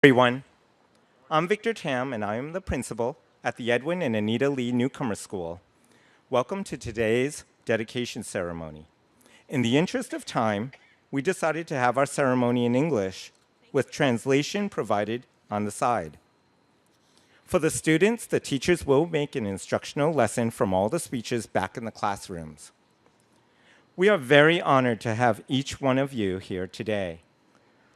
Everyone, I'm Victor Tam, and I am the principal at the Edwin and Anita Louie Newcomer School. Welcome to today's dedication ceremony. In the interest of time, we decided to have our ceremony in English with translation provided on the side. For the students, the teachers will make an instructional lesson from all the speeches back in the classrooms. We are very honored to have each one of you here today.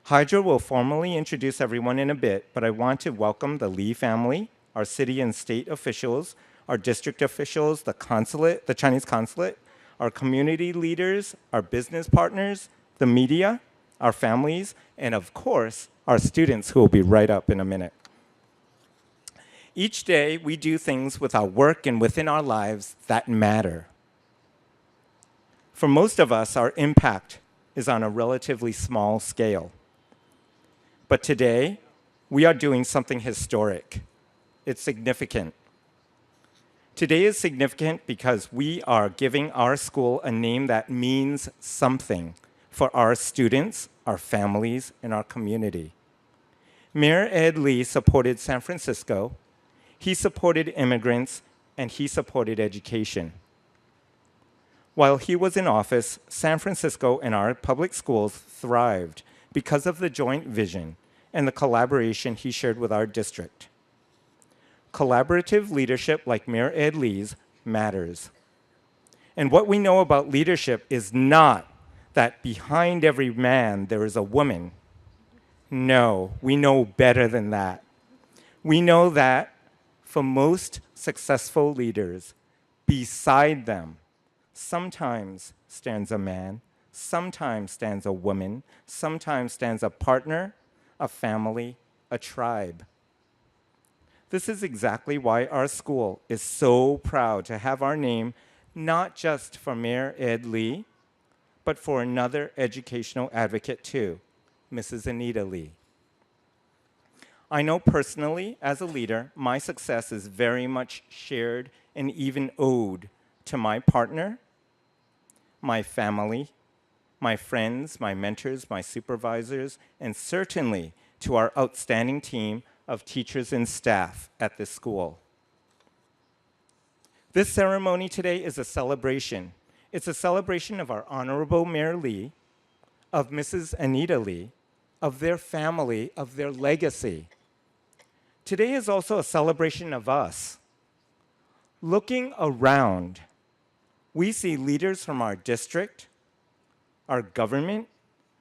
Hydra will formally introduce everyone in a bit, but I want to welcome the Lee family, our city and state officials, our district officials, the consulate, the Chinese consulate, our community leaders, our business partners, the media, our families, and of course, our students who will be right up in a minute. Each day, we do things with our work and within our lives that matter. For most of us, our impact is on a relatively small scale. But today, we are doing something historic. It's significant. Today is significant because we are giving our school a name that means something for our students, our families, and our community. Mayor Ed Lee supported San Francisco, he supported immigrants, and he supported education. While he was in office, San Francisco and our public schools thrived because of the joint vision and the collaboration he shared with our district. Collaborative leadership like Mayor Ed Lee's matters. And what we know about leadership is not that behind every man there is a woman. No, we know better than that. We know that for most successful leaders, beside them, sometimes stands a man, sometimes stands a woman, sometimes stands a partner, a family, a tribe. This is exactly why our school is so proud to have our name not just for Mayor Ed Lee, but for another educational advocate too, Mrs. Anita Lee. I know personally, as a leader, my success is very much shared and even owed to my partner, my family, my friends, my mentors, my supervisors, and certainly to our outstanding team of teachers and staff at this school. This ceremony today is a celebration. It's a celebration of our Honorable Mayor Lee, of Mrs. Anita Lee, of their family, of their legacy. Today is also a celebration of us. Looking around, we see leaders from our district, our government.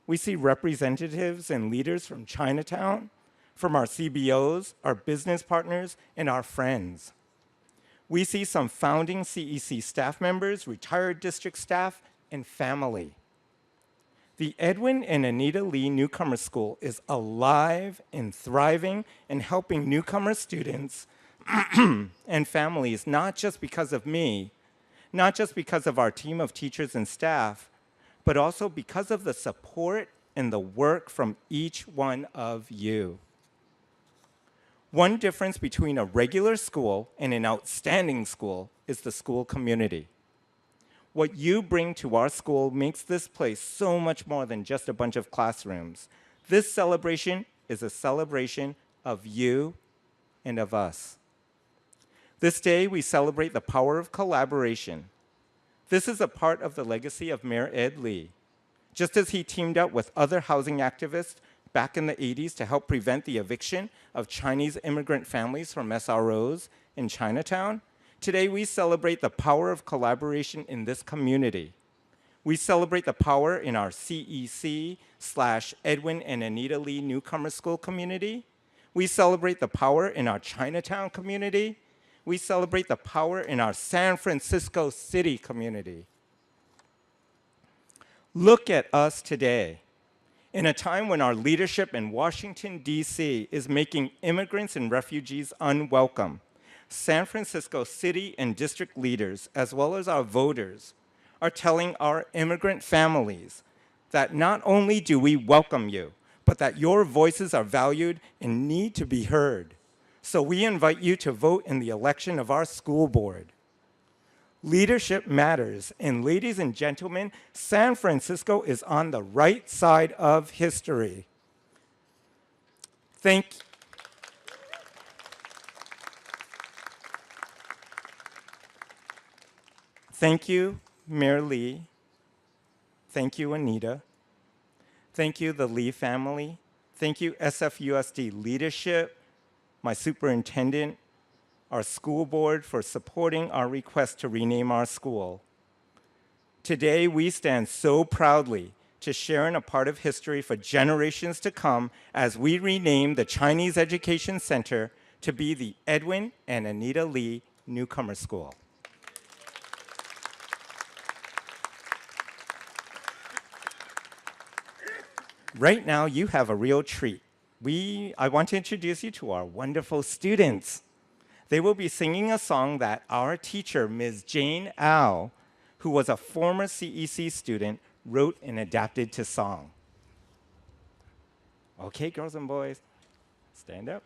We see representatives and leaders from Chinatown, from our CBOs, our business partners, and our friends. We see some founding CEC staff members, retired district staff, and family. The Edwin and Anita Lee Newcomer School is alive and thriving and helping newcomer students and families, not just because of me, not just because of our team of teachers and staff, but also because of the support and the work from each one of you. One difference between a regular school and an outstanding school is the school community. What you bring to our school makes this place so much more than just a bunch of classrooms. This celebration is a celebration of you and of us. This day, we celebrate the power of collaboration. This is a part of the legacy of Mayor Ed Lee. Just as he teamed up with other housing activists back in the 80s to help prevent the eviction of Chinese immigrant families from SROs in Chinatown, today we celebrate the power of collaboration in this community. We celebrate the power in our CEC/Edwin and Anita Lee Newcomer School community. We celebrate the power in our Chinatown community. We celebrate the power in our San Francisco City community. Look at us today. In a time when our leadership in Washington, D.C. is making immigrants and refugees unwelcome, San Francisco city and district leaders, as well as our voters, are telling our immigrant families that not only do we welcome you, but that your voices are valued and need to be heard. So we invite you to vote in the election of our school board. Leadership matters, and ladies and gentlemen, San Francisco is on the right side of history. Thank you, Mayor Lee. Thank you, Anita. Thank you, the Lee family. Thank you, SFUSD leadership, my superintendent, our school board for supporting our request to rename our school. Today, we stand so proudly to share in a part of history for generations to come as we rename the Chinese Education Center to be the Edwin and Anita Louie Newcomer School. Right now, you have a real treat. I want to introduce you to our wonderful students. They will be singing a song that our teacher, Ms. Jane Au, who was a former CEC student, wrote and adapted to song. Okay, girls and boys, stand up.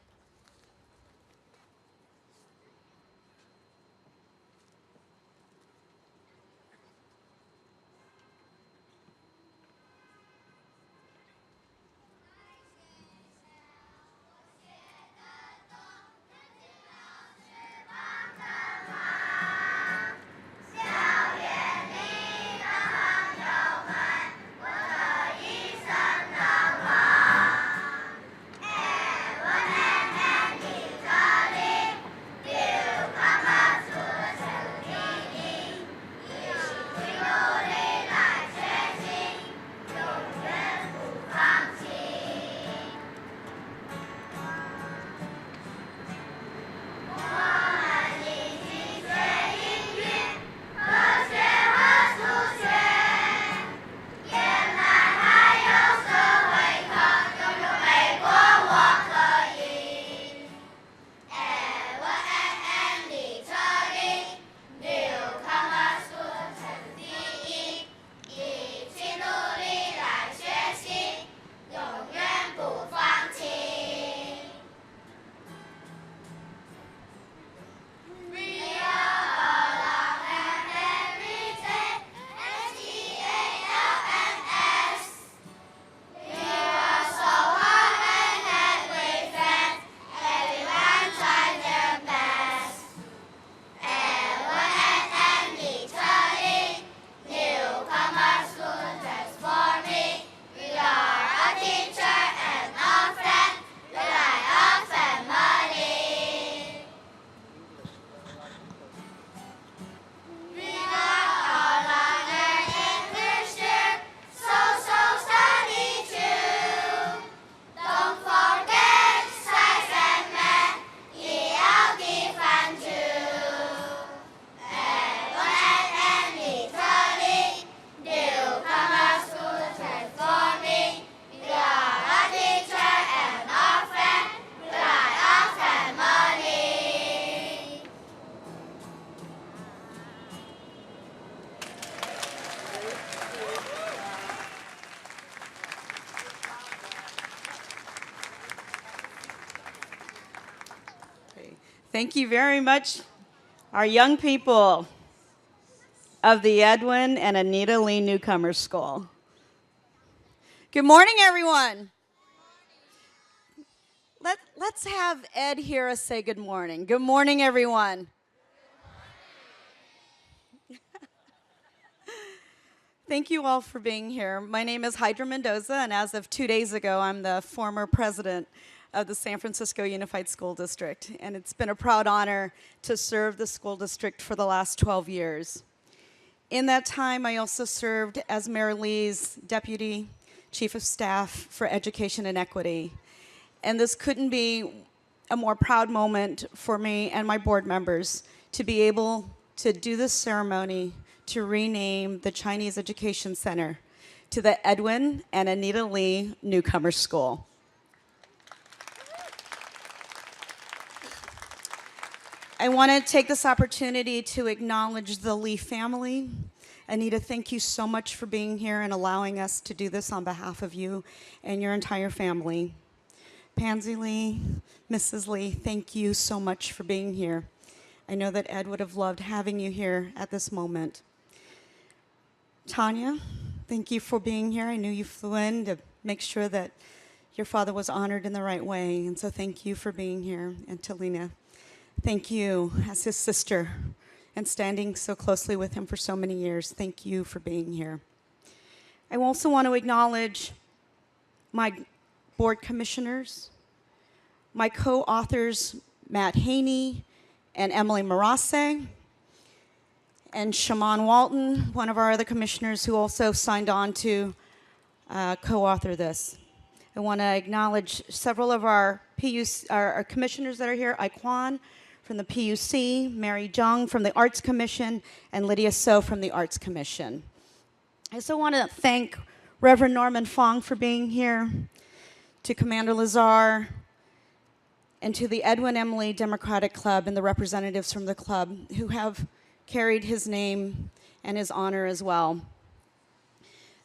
Thank you very much, our young people of the Edwin and Anita Louie Newcomer School. Good morning, everyone. Let's have Ed hear us say good morning. Good morning, everyone. Thank you all for being here. My name is Hydra Mendoza, and as of 2 days ago, I'm the former president of the San Francisco Unified School District, and it's been a proud honor to serve the school district for the last 12 years. In that time, I also served as Mayor Lee's Deputy Chief of Staff for Education and Equity, and this couldn't be a more proud moment for me and my board members to be able to do this ceremony to rename the Chinese Education Center to the Edwin and Anita Louie Newcomer School. I want to take this opportunity to acknowledge the Lee family. Anita, thank you so much for being here and allowing us to do this on behalf of you and your entire family. Pansy Lee, Mrs. Lee, thank you so much for being here. I know that Ed would have loved having you here at this moment. Tania, thank you for being here. I knew you flew in to make sure that your father was honored in the right way. And so thank you for being here. And to Lena, thank you as his sister and standing so closely with him for so many years. Thank you for being here. I also want to acknowledge my board commissioners, my co-authors, Matt Haney and Emily Murase, and Shaman Walton, one of our other commissioners who also signed on to co-author this. I want to acknowledge several of our commissioners that are here, Iquan from the PUC, Mary Jung from the Arts Commission, and Lydia So from the Arts Commission. I also want to thank Reverend Norman Fong for being here, to Commander Lazar, and to the Edwin Emily Democratic Club and the representatives from the club who have carried his name and his honor as well.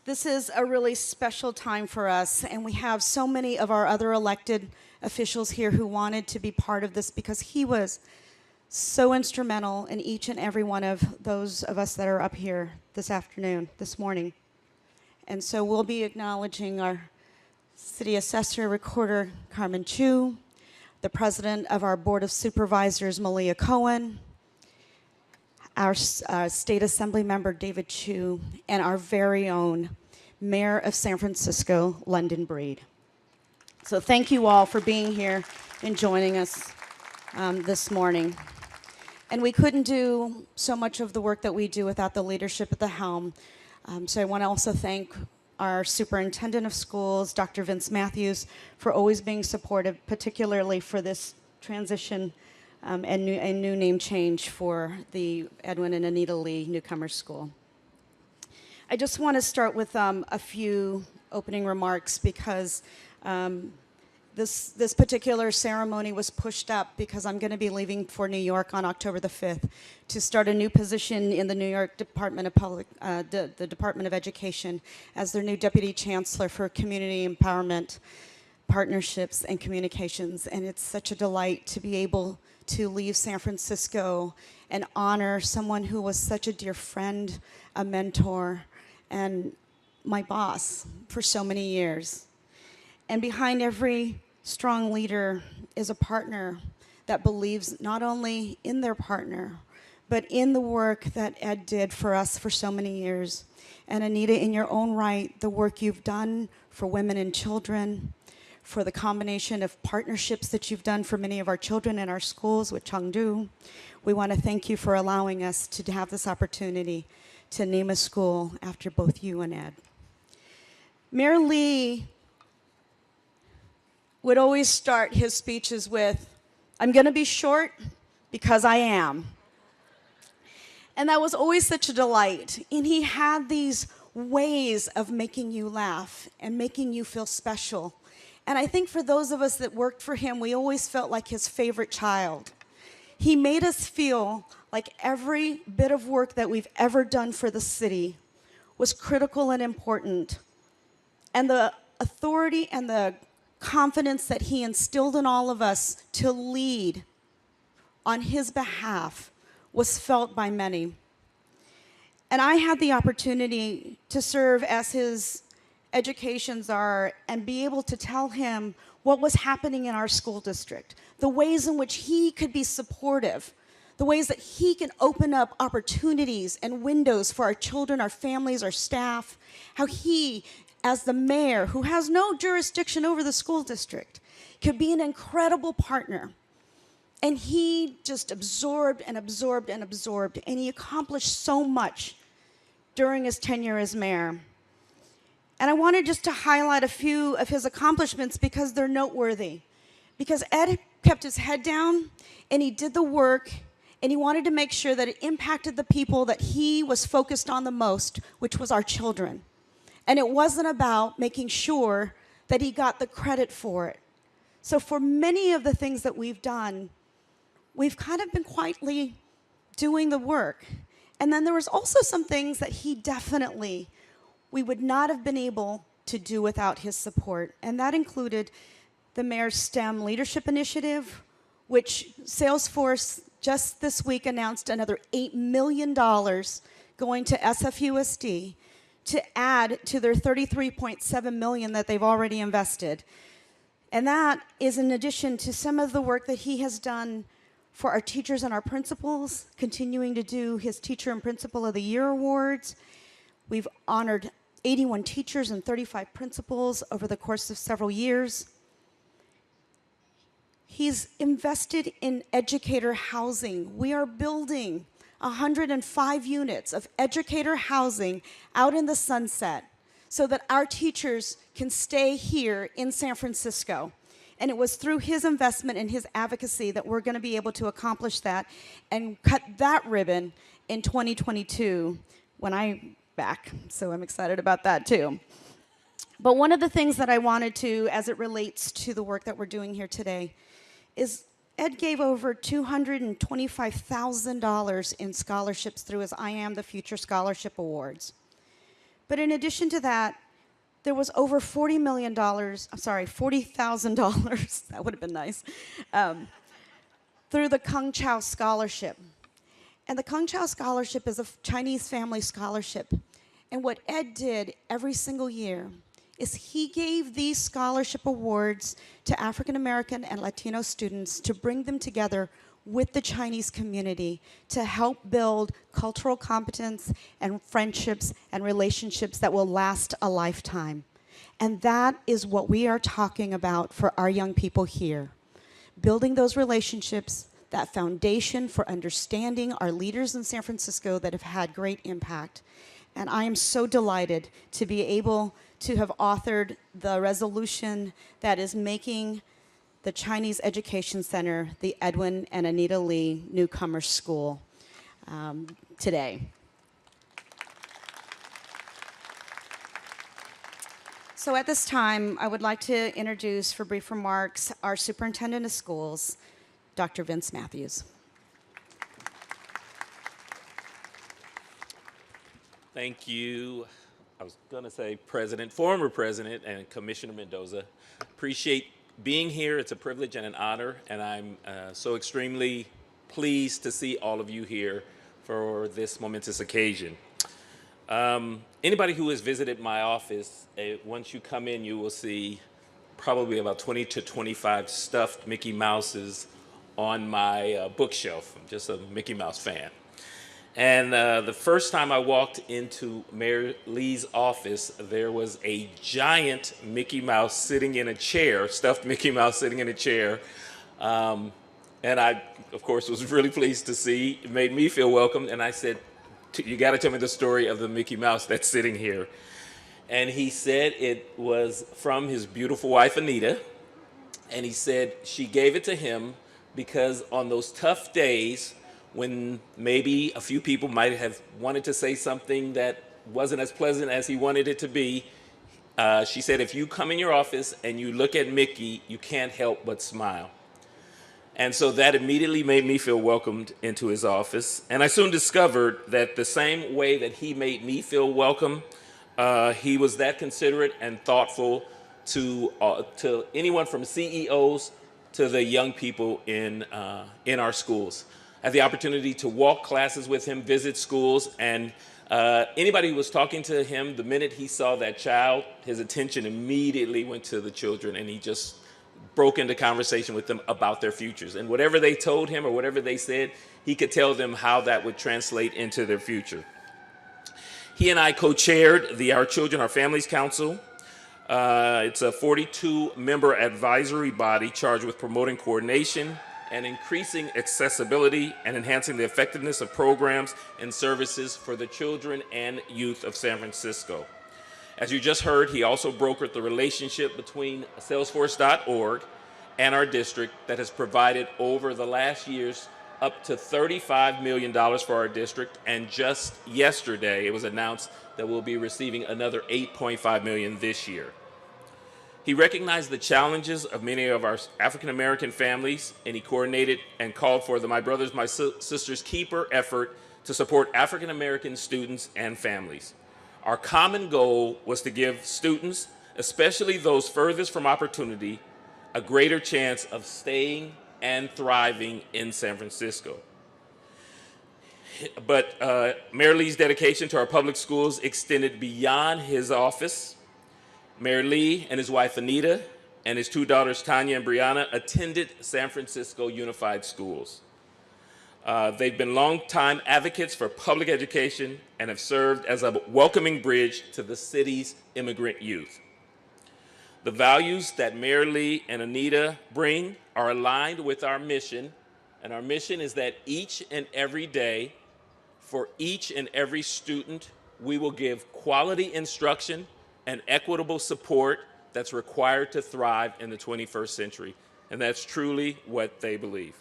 This is a really special time for us, and we have so many of our other elected officials here who wanted to be part of this because he was so instrumental in each and every one of those of us that are up here this afternoon, this morning. And so we'll be acknowledging our City Assessor Recorder, Carmen Chu, the President of our Board of Supervisors, Malia Cohen, our State Assembly Member, David Chu, and our very own Mayor of San Francisco, London Breed. So thank you all for being here and joining us this morning. And we couldn't do so much of the work that we do without the leadership at the helm. So I want to also thank our Superintendent of Schools, Dr. Vince Matthews, for always being supportive, particularly for this transition and new name change for the Edwin and Anita Louie Newcomer School. I just want to start with a few opening remarks because this particular ceremony was pushed up because I'm going to be leaving for New York on October the 5th to start a new position in the New York Department of the Department of Education as their new Deputy Chancellor for Community Empowerment, Partnerships, and Communications. And it's such a delight to be able to leave San Francisco and honor someone who was such a dear friend, a mentor, and my boss for so many years. And behind every strong leader is a partner that believes not only in their partner, but in the work that Ed did for us for so many years. And Anita, in your own right, the work you've done for women and children, for the combination of partnerships that you've done for many of our children in our schools with Chengdu. We want to thank you for allowing us to have this opportunity to name a school after both you and Ed. Mayor Lee would always start his speeches with, "I'm going to be short because I am." And that was always such a delight. And he had these ways of making you laugh and making you feel special. And I think for those of us that worked for him, we always felt like his favorite child. He made us feel like every bit of work that we've ever done for the city was critical and important. And the authority and the confidence that he instilled in all of us to lead on his behalf was felt by many. And I had the opportunity to serve as his education czar and be able to tell him what was happening in our school district, the ways in which he could be supportive, the ways that he can open up opportunities and windows for our children, our families, our staff, how he, as the mayor, who has no jurisdiction over the school district, could be an incredible partner. And he just absorbed and absorbed and absorbed, and he accomplished so much during his tenure as mayor. And I wanted just to highlight a few of his accomplishments because they're noteworthy. Because Ed kept his head down, and he did the work, and he wanted to make sure that it impacted the people that he was focused on the most, which was our children. And it wasn't about making sure that he got the credit for it. So for many of the things that we've done, we've kind of been quietly doing the work. And then there was also some things that he definitely, we would not have been able to do without his support. And that included the Mayor's STEM Leadership Initiative, which Salesforce just this week announced another $8 million going to SFUSD to add to their $33.7 million that they've already invested. And that is in addition to some of the work that he has done for our teachers and our principals, continuing to do his Teacher and Principal of the Year awards. We've honored 81 teachers and 35 principals over the course of several years. He's invested in educator housing. We are building 105 units of educator housing out in the Sunset so that our teachers can stay here in San Francisco. And it was through his investment and his advocacy that we're going to be able to accomplish that and cut that ribbon in 2022 when I'm back. So I'm excited about that too. But one of the things that I wanted to, as it relates to the work that we're doing here today, is Ed gave over $225,000 in scholarships through his I Am the Future Scholarship Awards. But in addition to that, there was over $40,000, that would have been nice, through the Kung Chau Scholarship. And the Kung Chau Scholarship is a Chinese family scholarship. And what Ed did every single year is he gave these scholarship awards to African American and Latino students to bring them together with the Chinese community to help build cultural competence and friendships and relationships that will last a lifetime. And that is what we are talking about for our young people here. Building those relationships, that foundation for understanding our leaders in San Francisco that have had great impact. And I am so delighted to be able to have authored the resolution that is making the Chinese Education Center the Edwin and Anita Louie Newcomer School today. So at this time, I would like to introduce for brief remarks our Superintendent of Schools, Dr. Vince Matthews. Thank you. I was going to say President, former President, and Commissioner Mendoza. Appreciate being here. It's a privilege and an honor, and I'm so extremely pleased to see all of you here for this momentous occasion. Anybody who has visited my office, once you come in, you will see probably about 20 to 25 stuffed Mickey Mouses on my bookshelf. I'm just a Mickey Mouse fan. And the first time I walked into Mayor Lee's office, there was a giant Mickey Mouse sitting in a chair, stuffed Mickey Mouse sitting in a chair. And I, of course, was really pleased to see. It made me feel welcome. And I said, you got to tell me the story of the Mickey Mouse that's sitting here. And he said it was from his beautiful wife, Anita. And he said she gave it to him because on those tough days, when maybe a few people might have wanted to say something that wasn't as pleasant as he wanted it to be, she said, if you come in your office and you look at Mickey, you can't help but smile. And so that immediately made me feel welcomed into his office. And I soon discovered that the same way that he made me feel welcome, he was that considerate and thoughtful to anyone from CEOs to the young people in our schools. I had the opportunity to walk classes with him, visit schools, and anybody who was talking to him, the minute he saw that child, his attention immediately went to the children, and he just broke into conversation with them about their futures. And whatever they told him or whatever they said, he could tell them how that would translate into their future. He and I co-chaired the Our Children, Our Families Council. It's a 42-member advisory body charged with promoting coordination and increasing accessibility and enhancing the effectiveness of programs and services for the children and youth of San Francisco. As you just heard, he also brokered the relationship between Salesforce.org and our district that has provided over the last years up to $35 million for our district, and just yesterday it was announced that we'll be receiving another $8.5 million this year. He recognized the challenges of many of our African American families, and he coordinated and called for the My Brothers, My Sisters Keeper effort to support African American students and families. Our common goal was to give students, especially those furthest from opportunity, a greater chance of staying and thriving in San Francisco. But Mayor Lee's dedication to our public schools extended beyond his office. Mayor Lee and his wife Anita and his two daughters, Tania and Brianna, attended San Francisco Unified Schools. They've been longtime advocates for public education and have served as a welcoming bridge to the city's immigrant youth. The values that Mayor Lee and Anita bring are aligned with our mission, and our mission is that each and every day, for each and every student, we will give quality instruction and equitable support that's required to thrive in the 21st century. And that's truly what they believe.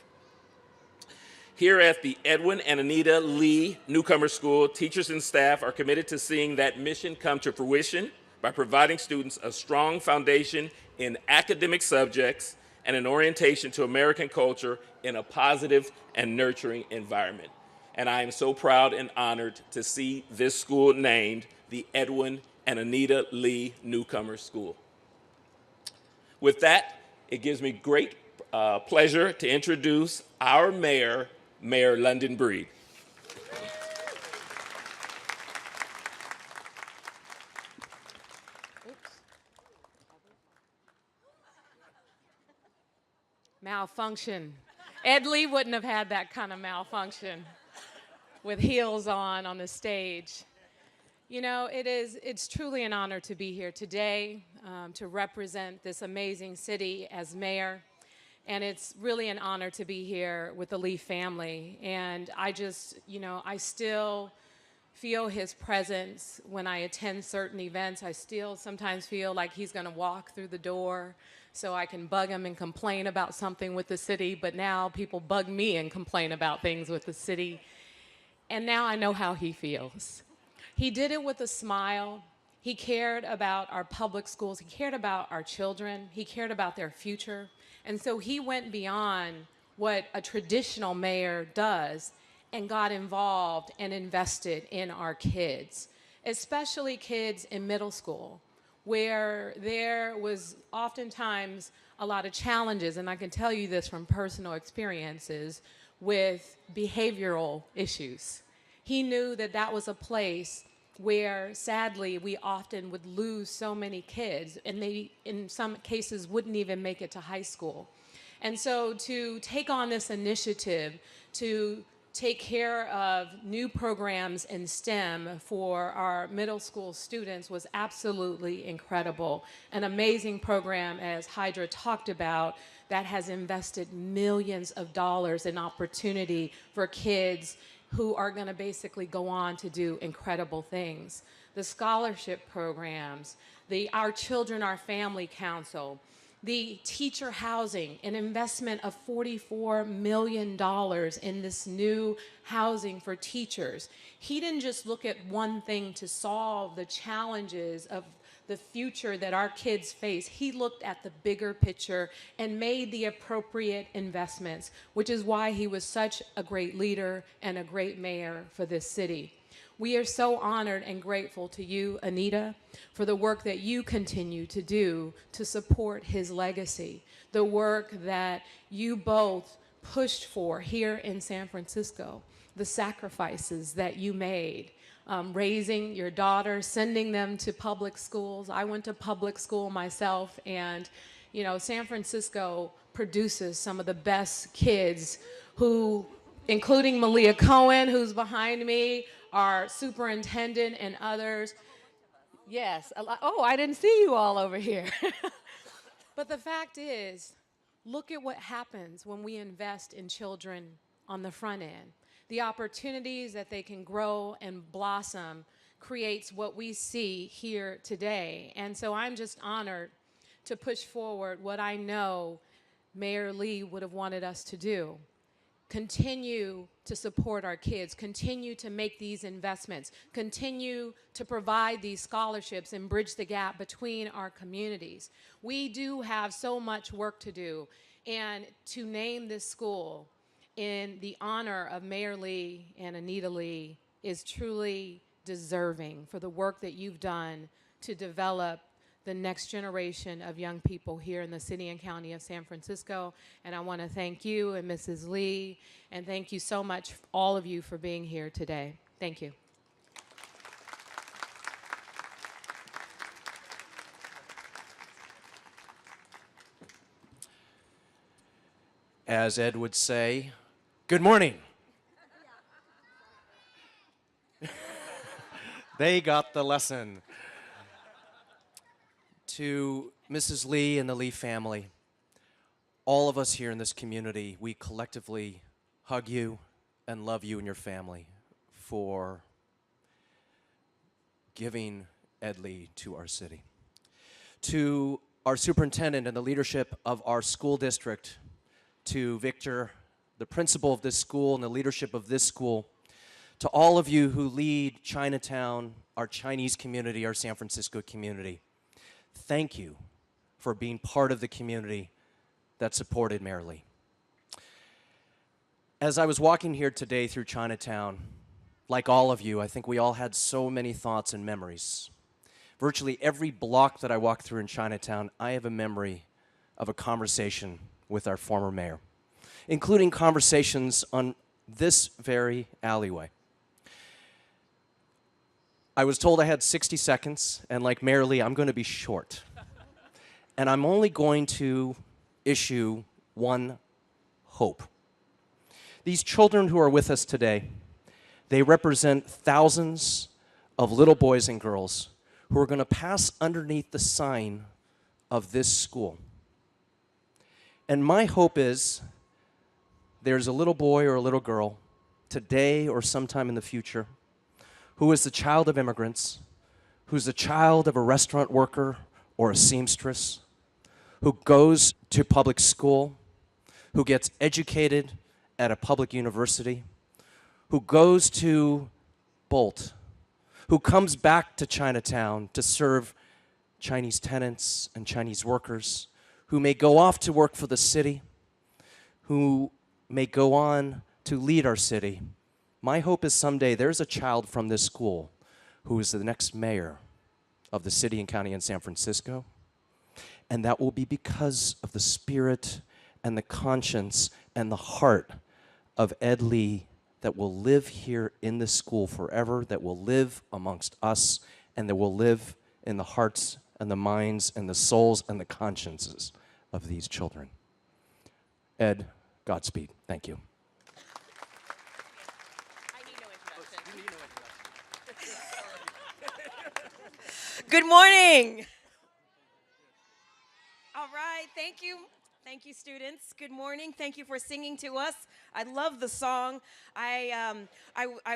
Here at the Edwin and Anita Louie Newcomer School, teachers and staff are committed to seeing that mission come to fruition by providing students a strong foundation in academic subjects and an orientation to American culture in a positive and nurturing environment. And I am so proud and honored to see this school named the Edwin and Anita Louie Newcomer School. With that, it gives me great pleasure to introduce our mayor, Mayor London Breed. Malfunction. Ed Lee wouldn't have had that kind of malfunction with heels on the stage. You know, it's truly an honor to be here today to represent this amazing city as mayor. And it's really an honor to be here with the Lee family. And I just, I still feel his presence when I attend certain events. I still sometimes feel like he's gonna walk through the door so I can bug him and complain about something with the city, but now people bug me and complain about things with the city. And now I know how he feels. He did it with a smile. He cared about our public schools. He cared about our children. He cared about their future. And so he went beyond what a traditional mayor does and got involved and invested in our kids, especially kids in middle school, where there was oftentimes a lot of challenges, and I can tell you this from personal experiences, with behavioral issues. He knew that that was a place where, sadly, we often would lose so many kids, and they, in some cases, wouldn't even make it to high school. And so to take on this initiative to take care of new programs in STEM for our middle school students was absolutely incredible. An amazing program, as Hydra talked about, that has invested millions of dollars in opportunity for kids who are going to basically go on to do incredible things. The scholarship programs, the Our Children, Our Family Council, the teacher housing, an investment of $44 million in this new housing for teachers. He didn't just look at one thing to solve the challenges of the future that our kids face. He looked at the bigger picture and made the appropriate investments, which is why he was such a great leader and a great mayor for this city. We are so honored and grateful to you, Anita, for the work that you continue to do to support his legacy, the work that you both pushed for here in San Francisco, the sacrifices that you made, raising your daughter, sending them to public schools. I went to public school myself, and San Francisco produces some of the best kids who, including Malia Cohen, who's behind me, our superintendent, and others. Yes, a lot. Oh, I didn't see you all over here. But the fact is, look at what happens when we invest in children on the front end. The opportunities that they can grow and blossom creates what we see here today. And so I'm just honored to push forward what I know Mayor Lee would have wanted us to do. Continue to support our kids, continue to make these investments, continue to provide these scholarships and bridge the gap between our communities. We do have so much work to do, and to name this school in the honor of Mayor Lee and Anita Lee is truly deserving for the work that you've done to develop the next generation of young people here in the city and county of San Francisco. And I want to thank you and Mrs. Lee, and thank you so much, all of you, for being here today. Thank you. as Ed would say, good morning. They got the lesson. To Mrs. Lee and the Lee family, all of us here in this community, we collectively hug you and love you and your family for giving Ed Lee to our city. To our superintendent and the leadership of our school district, to Victor, the principal of this school and the leadership of this school, to all of you who lead Chinatown, our Chinese community, our San Francisco community, thank you for being part of the community that supported Mayor Lee. As I was walking here today through Chinatown, like all of you, I think we all had so many thoughts and memories. Virtually every block that I walk through in Chinatown, I have a memory of a conversation with our former mayor, including conversations on this very alleyway. I was told I had 60 seconds, and like Mayor Lee, I'm going to be short. And I'm only going to issue one hope. These children who are with us today, they represent thousands of little boys and girls who are going to pass underneath the sign of this school. And my hope is there's a little boy or a little girl today or sometime in the future who is the child of immigrants, who's the child of a restaurant worker or a seamstress, who goes to public school, who gets educated at a public university, who goes to Bolt, who comes back to Chinatown to serve Chinese tenants and Chinese workers, who may go off to work for the city, who may go on to lead our city. My hope is someday there's a child from this school who is the next mayor of the city and county in San Francisco, and that will be because of the spirit and the conscience and the heart of Ed Lee that will live here in this school forever, that will live amongst us, and that will live in the hearts and the minds and the souls and the consciences of these children. Ed, Godspeed. Thank you. Good morning. All right, thank you. Thank you, students. Good morning. Thank you for singing to us. I love the song. I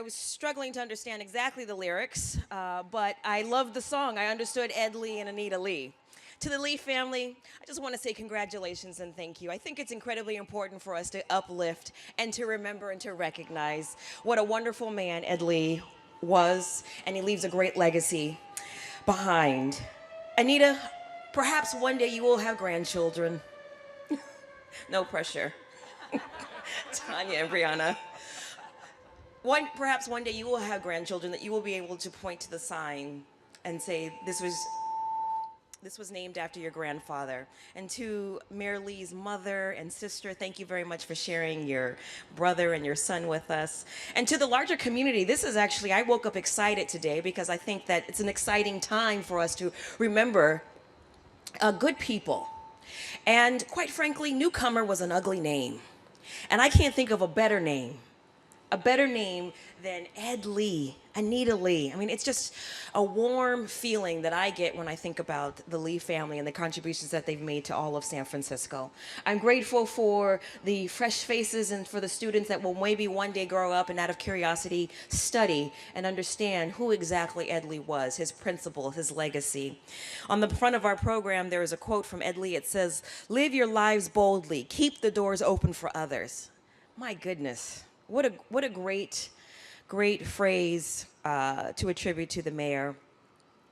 was struggling to understand exactly the lyrics, but I loved the song. I understood Ed Lee and Anita Lee. To the Lee family, I just want to say congratulations and thank you. I think it's incredibly important for us to uplift and to remember and to recognize what a wonderful man Ed Lee was, and he leaves a great legacy behind. Anita, perhaps one day you will have grandchildren. No pressure. Tania and Brianna. Perhaps one day you will have grandchildren that you will be able to point to the sign and say, this was named after your grandfather. And to Mayor Lee's mother and sister, thank you very much for sharing your brother and your son with us. And to the larger community, this is actually, I woke up excited today because I think that it's an exciting time for us to remember good people. And quite frankly, Newcomer was an ugly name. And I can't think of a better name than Ed Lee, Anita Lee. I mean, it's just a warm feeling that I get when I think about the Lee family and the contributions that they've made to all of San Francisco. I'm grateful for the fresh faces and for the students that will maybe one day grow up and out of curiosity study and understand who exactly Ed Lee was, his principle, his legacy. On the front of our program, there is a quote from Ed Lee. It says, "Live your lives boldly, keep the doors open for others." My goodness. What a great phrase to attribute to the mayor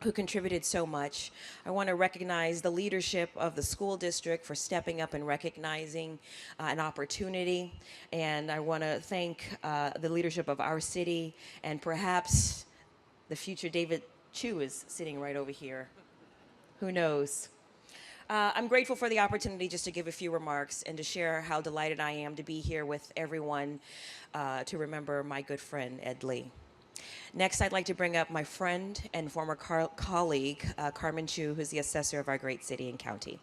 who contributed so much. I want to recognize the leadership of the school district for stepping up and recognizing an opportunity. And I want to thank the leadership of our city, and perhaps the future David Chu is sitting right over here. Who knows? I'm grateful for the opportunity just to give a few remarks and to share how delighted I am to be here with everyone to remember my good friend, Ed Lee. Next, I'd like to bring up my friend and former colleague, Carmen Chu, who's the assessor of our great city and county.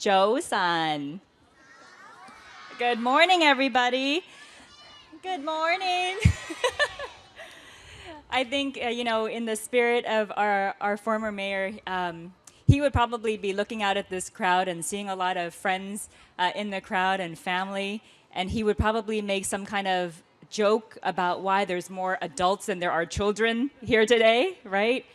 Joe-san. Good morning, everybody. Good morning. I think, in the spirit of our former mayor, he would probably be looking out at this crowd and seeing a lot of friends in the crowd and family, and he would probably make some kind of joke about why there's more adults than there are children here today, right?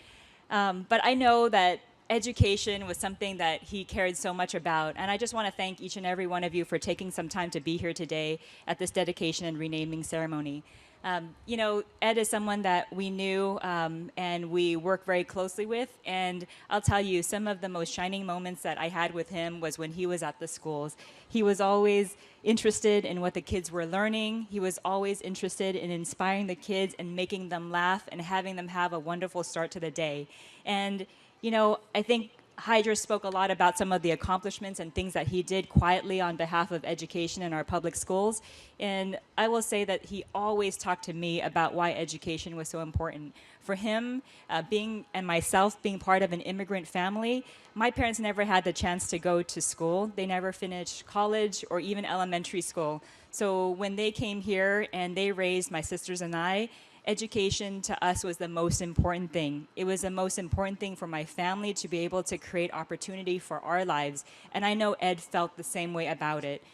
But I know that education was something that he cared so much about, and I just want to thank each and every one of you for taking some time to be here today at this dedication and renaming ceremony. Ed is someone that we knew and we work very closely with, and I'll tell you, some of the most shining moments that I had with him was when he was at the schools. He was always interested in what the kids were learning. He was always interested in inspiring the kids and making them laugh and having them have a wonderful start to the day. And, I think Hydra spoke a lot about some of the accomplishments and things that he did quietly on behalf of education in our public schools. And I will say that he always talked to me about why education was so important. For him, and myself being part of an immigrant family, my parents never had the chance to go to school. They never finished college or even elementary school. So when they came here and they raised my sisters and I, education to us was the most important thing. It was the most important thing for my family to be able to create opportunity for our lives. And I know Ed felt the same way about it.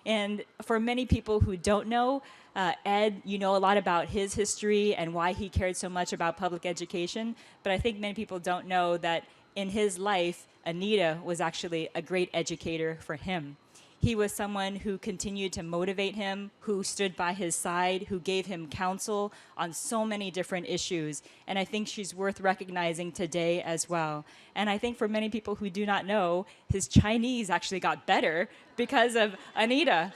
And for many people who don't know, Ed, you know a lot about his history and why he cared so much about public education. But I think many people don't know that in his life, Anita was actually a great educator for him. He was someone who continued to motivate him, who stood by his side, who gave him counsel on so many different issues. And I think she's worth recognizing today as well. And I think for many people who do not know, his Chinese actually got better because of Anita.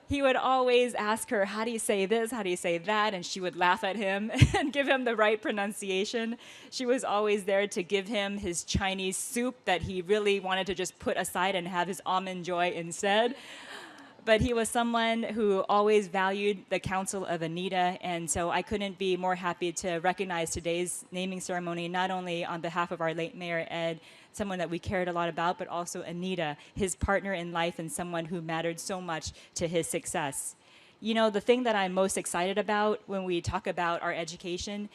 He would always ask her, how do you say this? How do you say that? And she would laugh at him and give him the right pronunciation. She was always there to give him his Chinese soup that he really wanted to just put aside and have his almond joy instead. But he was someone who always valued the counsel of Anita, and so I couldn't be more happy to recognize today's naming ceremony, not only on behalf of our late Mayor Ed, someone that we cared a lot about, but also Anita, his partner in life and someone who mattered so much to his success. The thing that I'm most excited about when we talk about our education,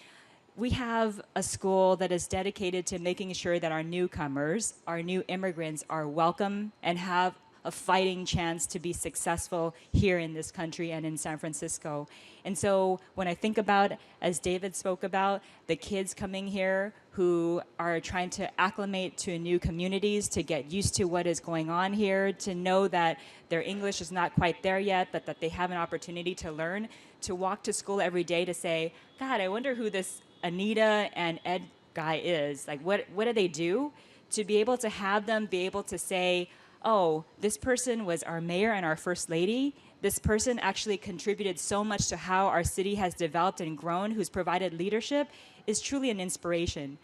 we have a school that is dedicated to making sure that our newcomers, our new immigrants, are welcome and have a fighting chance to be successful here in this country and in San Francisco. And so when I think about, as David spoke about, the kids coming here who are trying to acclimate to new communities, to get used to what is going on here, to know that their English is not quite there yet, but that they have an opportunity to learn, to walk to school every day to say, God, I wonder who this Anita and Ed guy is. Like, what do they do? To be able to have them be able to say, oh, this person was our mayor and our first lady. This person actually contributed so much to how our city has developed and grown, who's provided leadership, is truly an inspiration.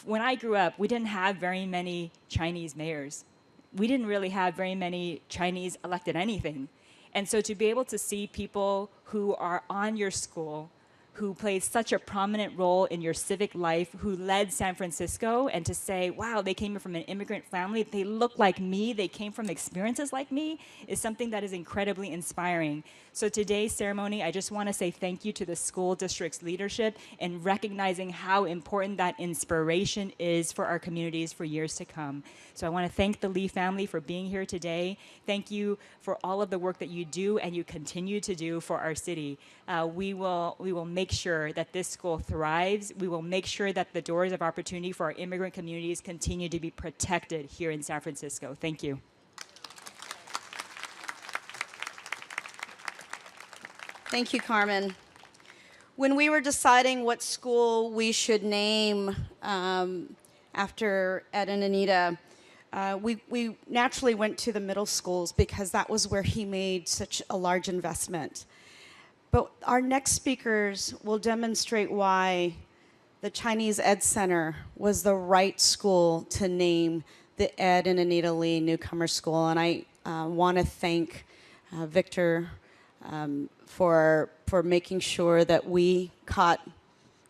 When I grew up, we didn't have very many Chinese mayors. We didn't really have very many Chinese elected anything. And so to be able to see people who are on your school, who played such a prominent role in your civic life, who led San Francisco, and to say, wow, they came from an immigrant family, they look like me, they came from experiences like me, is something that is incredibly inspiring. So today's ceremony, I just want to say thank you to the school district's leadership in recognizing how important that inspiration is for our communities for years to come. So I want to thank the Lee family for being here today. Thank you for all of the work that you do and you continue to do for our city. We will make sure that this school thrives. We will make sure that the doors of opportunity for our immigrant communities continue to be protected here in San Francisco. Thank you. Thank you, Carmen. When we were deciding what school we should name after Ed and Anita, we naturally went to the middle schools because that was where he made such a large investment. But our next speakers will demonstrate why the Chinese Ed Center was the right school to name the Ed and Anita Lee Newcomer School. And I want to thank Victor for making sure that we caught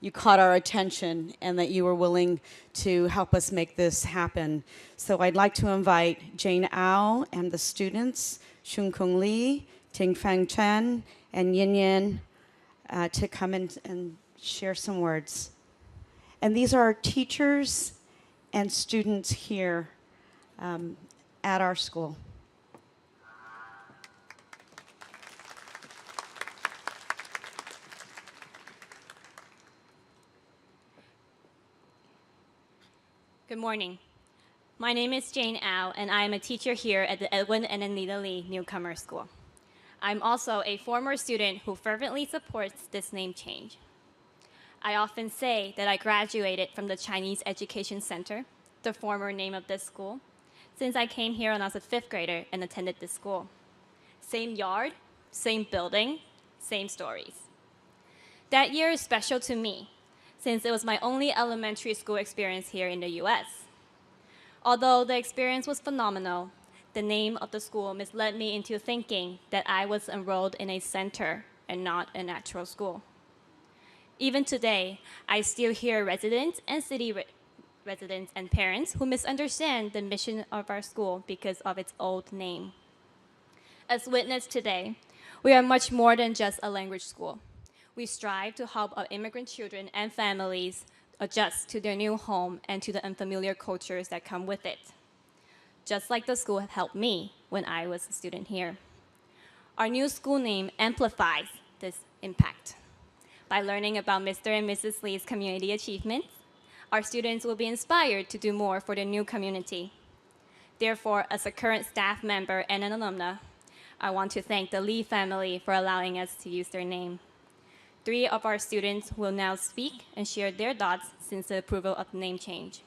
you caught our attention and that you were willing to help us make this happen. So I'd like to invite Jane Au and the students, Shun Kung Lee, Ting Fang Chen, and Yin Yin, to come in and share some words. And these are our teachers and students here at our school. Good morning. My name is Jane Au, and I am a teacher here at the Edwin and Anita Louie Newcomer School. I'm also a former student who fervently supports this name change. I often say that I graduated from the Chinese Education Center, the former name of this school, since I came here when I was a 5th grader and attended this school. Same yard, same building, same stories. That year is special to me, since it was my only elementary school experience here in the US. Although the experience was phenomenal, the name of the school misled me into thinking that I was enrolled in a center and not a natural school. Even today, I still hear residents and city residents and parents who misunderstand the mission of our school because of its old name. As witnessed today, we are much more than just a language school. We strive to help our immigrant children and families adjust to their new home and to the unfamiliar cultures that come with it, just like the school helped me when I was a student here. Our new school name amplifies this impact. By learning about Mr. and Mrs. Lee's community achievements, our students will be inspired to do more for the new community. Therefore, as a current staff member and an alumna, I want to thank the Lee family for allowing us to use their name. 3 of our students will now speak and share their thoughts since the approval of the name change.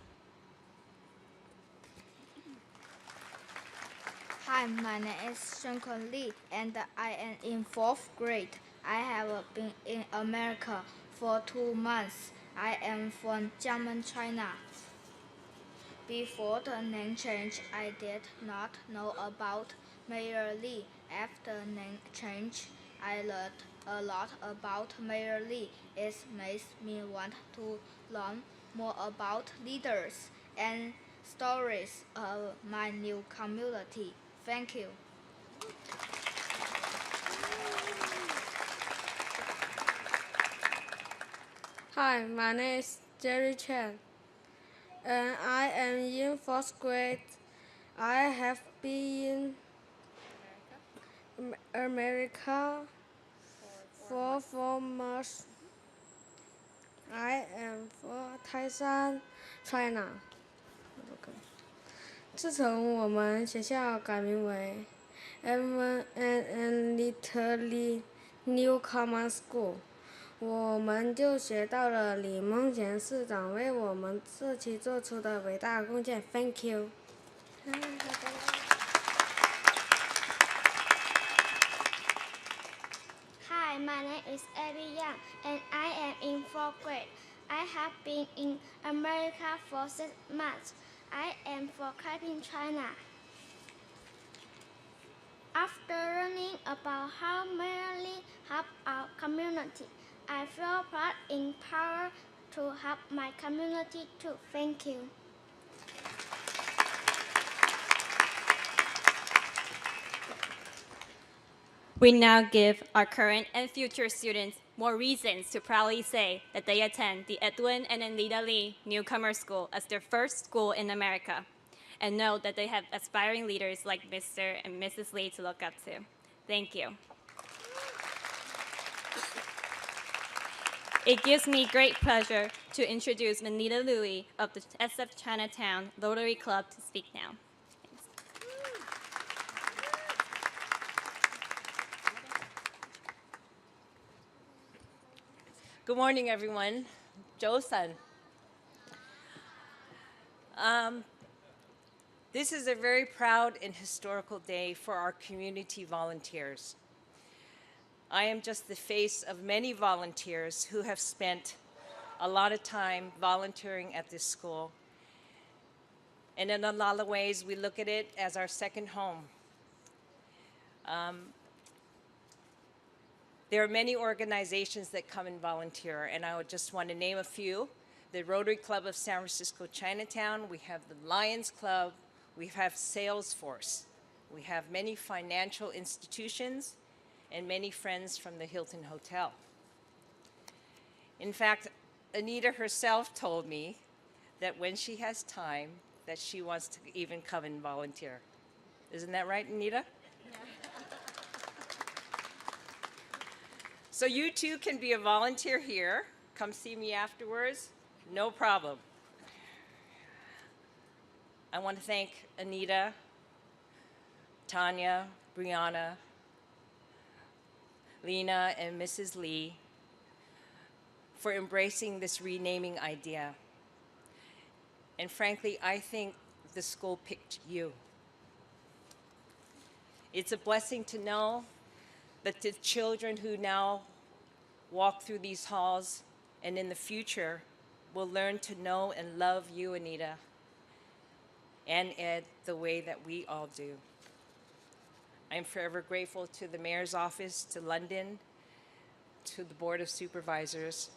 Hi, my name is Shunkun Lee, and I am in 4th grade. I have been in America for 2 months. I am from German China. Before the name change, I did not know about Mayor Lee. After name change, I learned a lot about Mayor Lee. It makes me want to learn more about leaders and stories of my new community. Thank you. Hi, my name is Jerry Chen, and I am in 4th grade. I have been in America for 4 months. I am from Taiwan, China. 自从我们学校改名为 Edwin and Anita Louie Newcomer School， 我们就学到了李梦贤市长为我们社区做出的伟大贡献。Thank you. Hi, my name is Abby Yang, and I am in 4th grade. I have been in America for 6 months. I am from Taipei, China. After learning about how Mayor Lee helped our community, I feel proud and empowered to help my community too. Thank you. We now give our current and future students more reasons to proudly say that they attend the Edwin and Anita Louie Newcomer School as their first school in America, and know that they have aspiring leaders like Mr. and Mrs. Lee to look up to. Thank you. It gives me great pleasure to introduce Vanita Louie of the SF Chinatown Rotary Club to speak now. Good morning, everyone. Joe-san. This is a very proud and historical day for our community volunteers. I am just the face of many volunteers who have spent a lot of time volunteering at this school. And in a lot of ways, we look at it as our second home. There are many organizations that come and volunteer, and I would just want to name a few. The Rotary Club of San Francisco Chinatown, we have the Lions Club, we have Salesforce, we have many financial institutions, and many friends from the Hilton Hotel. In fact, Anita herself told me that when she has time, that she wants to even come and volunteer. Isn't that right, Anita? Yeah. So you too can be a volunteer here. Come see me afterwards, no problem. I want to thank Anita, Tania, Brianna, Lena, and Mrs. Lee for embracing this renaming idea. And frankly, I think the school picked you. It's a blessing to know that the children who now walk through these halls and in the future will learn to know and love you, Anita, and Ed the way that we all do. I am forever grateful to the mayor's office, to London, to the Board of Supervisors,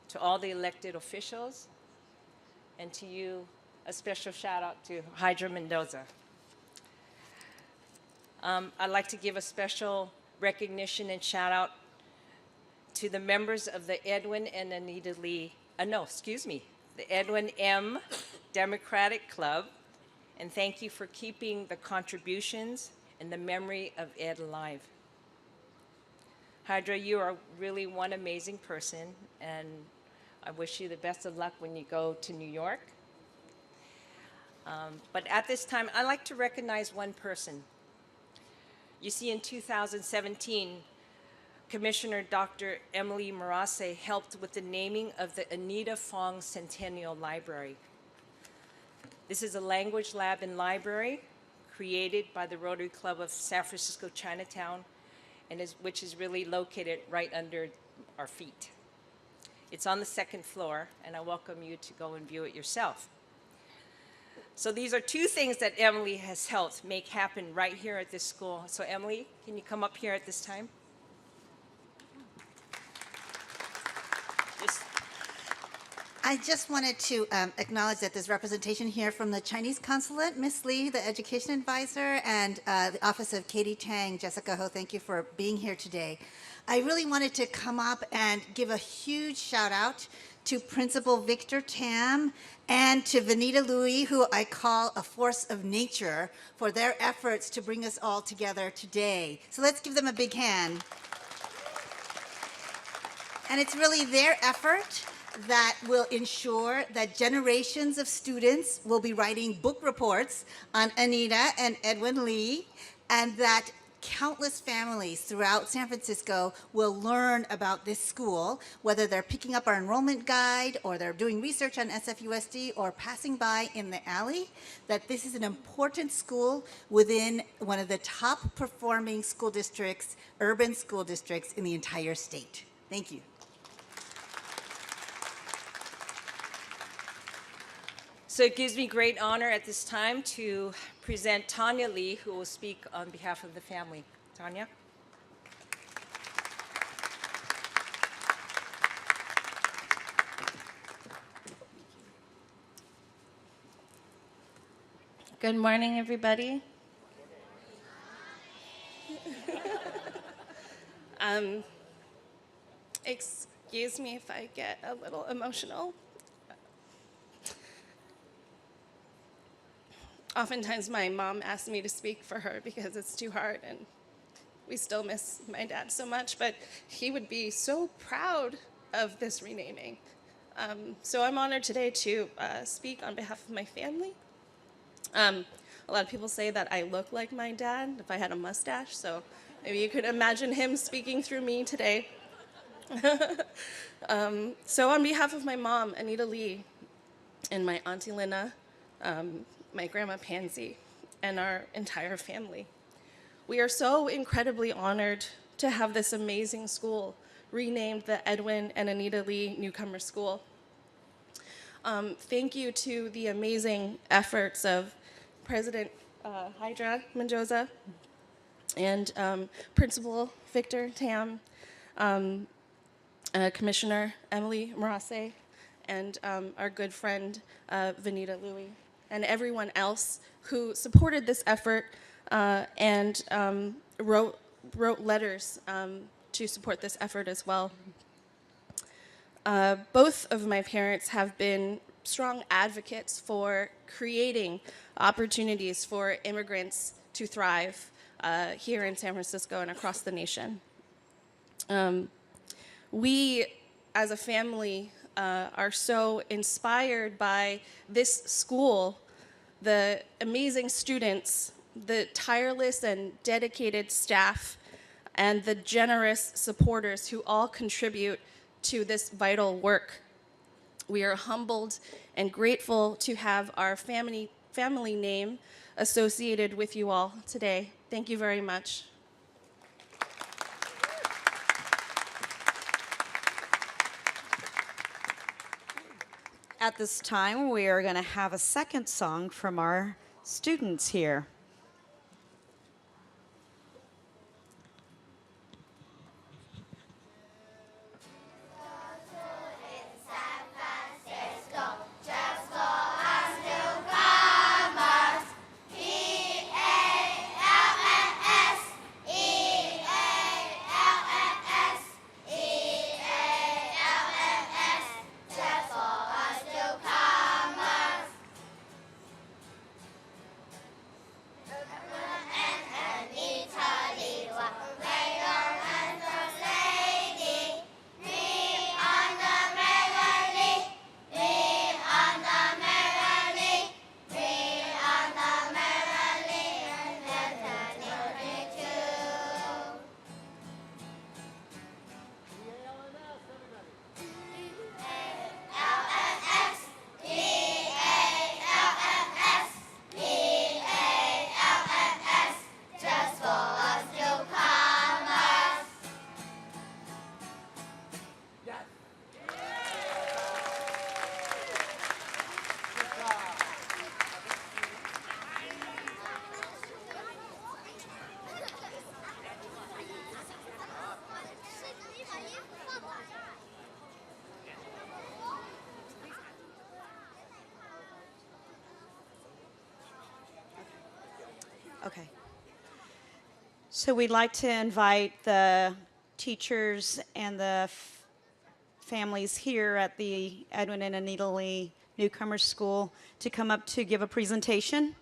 to all the elected officials, and to you, a special shout out to Hydra Mendoza. I'd like to give a special recognition and shout out to the members of the Edwin and Anita Lee, the Edwin M. Democratic Club, and thank you for keeping the contributions and the memory of Ed alive. Hydra, you are really one amazing person, and I wish you the best of luck when you go to New York. But at this time, I'd like to recognize one person. You see, in 2017, Commissioner Dr. Emily Murase helped with the naming of the Anita Fong Centennial Library. This is a language lab and library created by the Rotary Club of San Francisco Chinatown, which is really located right under our feet. It's on the second floor, and I welcome you to go and view it yourself. So these are two things that Emily has helped make happen right here at this school. So Emily, can you come up here at this time? I just wanted to acknowledge that there's representation here from the Chinese consulate, Miss Lee, the education advisor, and the office of Katie Tang. Jessica Ho, thank you for being here today. I really wanted to come up and give a huge shout out to Principal Victor Tam and to Vanita Louie, who I call a force of nature, for their efforts to bring us all together today. So let's give them a big hand. And it's really their effort that will ensure that generations of students will be writing book reports on Anita and Edwin Lee, and that countless families throughout San Francisco will learn about this school, whether they're picking up our enrollment guide or they're doing research on SFUSD or passing by in the alley, that this is an important school within one of the top performing school districts, urban school districts in the entire state. Thank you. So it gives me great honor at this time to present Tania Lee, who will speak on behalf of the family. Tania? Good morning, everybody. Excuse me if I get a little emotional. Oftentimes my mom asks me to speak for her because it's too hard, and we still miss my dad so much, but he would be so proud of this renaming. So I'm honored today to speak on behalf of my family. A lot of people say that I look like my dad if I had a mustache, so maybe you could imagine him speaking through me today. So on behalf of my mom, Anita Lee, and my Auntie Lena, my grandma Pansy, and our entire family, we are so incredibly honored to have this amazing school renamed the Edwin and Anita Lee Newcomer School. Thank you to the amazing efforts of President Hydra Mendoza and Principal Victor Tam, Commissioner Emily Murase, and our good friend Vanita Louie, and everyone else who supported this effort and wrote letters to support this effort as well. Both of my parents have been strong advocates for creating opportunities for immigrants to thrive here in San Francisco and across the nation. We, as a family, are so inspired by this school, the amazing students, the tireless and dedicated staff, and the generous supporters who all contribute to this vital work. We are humbled and grateful to have our family name associated with you all today. Thank you very much. At this time, we are going to have a second song from our students here. Okay. So we'd like to invite the teachers and the families here at the Edwin and Anita Louie Newcomer School to come up to give a presentation.